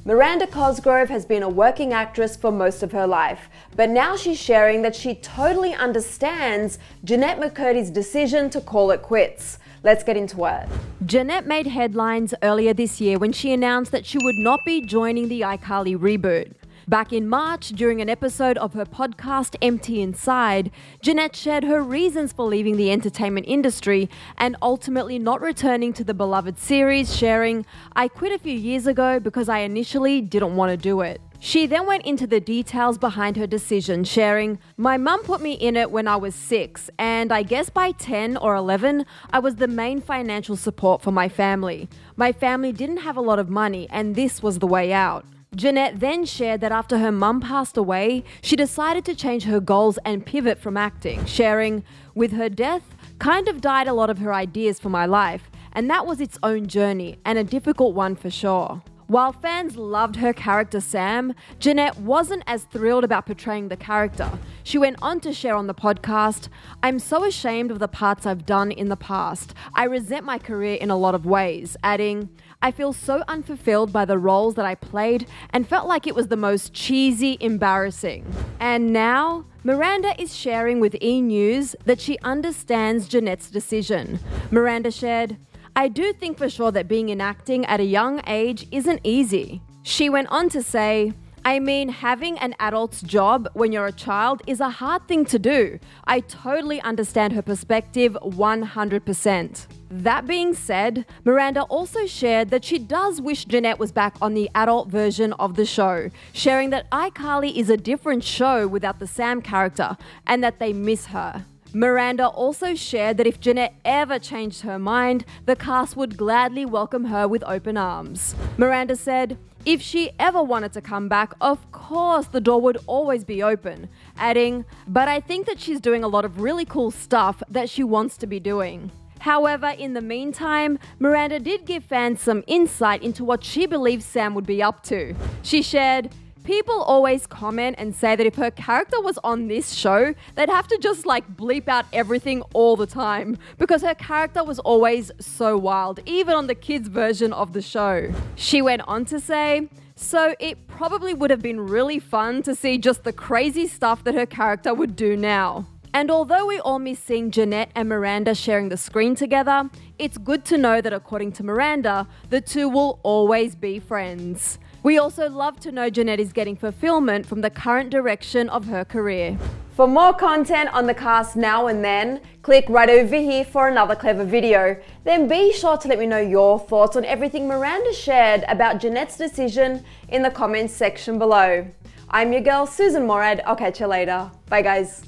Miranda Cosgrove has been a working actress for most of her life, but now she's sharing that she totally understands Jennette McCurdy's decision to call it quits. Let's get into it. Jennette made headlines earlier this year when she announced that she would not be joining the iCarly reboot. Back in March, during an episode of her podcast Empty Inside, Jennette shared her reasons for leaving the entertainment industry and ultimately not returning to the beloved series, sharing, "I quit a few years ago because I initially didn't want to do it." She then went into the details behind her decision, sharing, "My mum put me in it when I was 6, and I guess by 10 or 11, I was the main financial support for my family. My family didn't have a lot of money, and this was the way out." Jennette then shared that after her mum passed away, she decided to change her goals and pivot from acting, sharing, "With her death, kind of died a lot of her ideas for my life, and that was its own journey, and a difficult one for sure." While fans loved her character Sam, Jennette wasn't as thrilled about portraying the character. She went on to share on the podcast, "I'm so ashamed of the parts I've done in the past. I resent my career in a lot of ways," adding, "I feel so unfulfilled by the roles that I played and felt like it was the most cheesy, embarrassing." And now, Miranda is sharing with E! News that she understands Jennette's decision. Miranda shared, "I do think for sure that being in acting at a young age isn't easy." She went on to say, "I mean, having an adult's job when you're a child is a hard thing to do. I totally understand her perspective 100%. That being said, Miranda also shared that she does wish Jennette was back on the adult version of the show, sharing that iCarly is a different show without the Sam character and that they miss her. Miranda also shared that if Jennette ever changed her mind, the cast would gladly welcome her with open arms. Miranda said, "If she ever wanted to come back, of course the door would always be open," adding, "But I think that she's doing a lot of really cool stuff that she wants to be doing." However, in the meantime, Miranda did give fans some insight into what she believes Sam would be up to. She shared, "People always comment and say that if her character was on this show, they'd have to just bleep out everything all the time because her character was always so wild, even on the kids' version of the show." She went on to say, "So it probably would have been really fun to see just the crazy stuff that her character would do now." And although we all miss seeing Jennette and Miranda sharing the screen together, it's good to know that according to Miranda, the two will always be friends. We also love to know Jennette is getting fulfillment from the current direction of her career. For more content on the cast now and then, click right over here for another clever video. Then be sure to let me know your thoughts on everything Miranda shared about Jennette's decision in the comments section below. I'm your girl Susan Morad. I'll catch you later. Bye guys.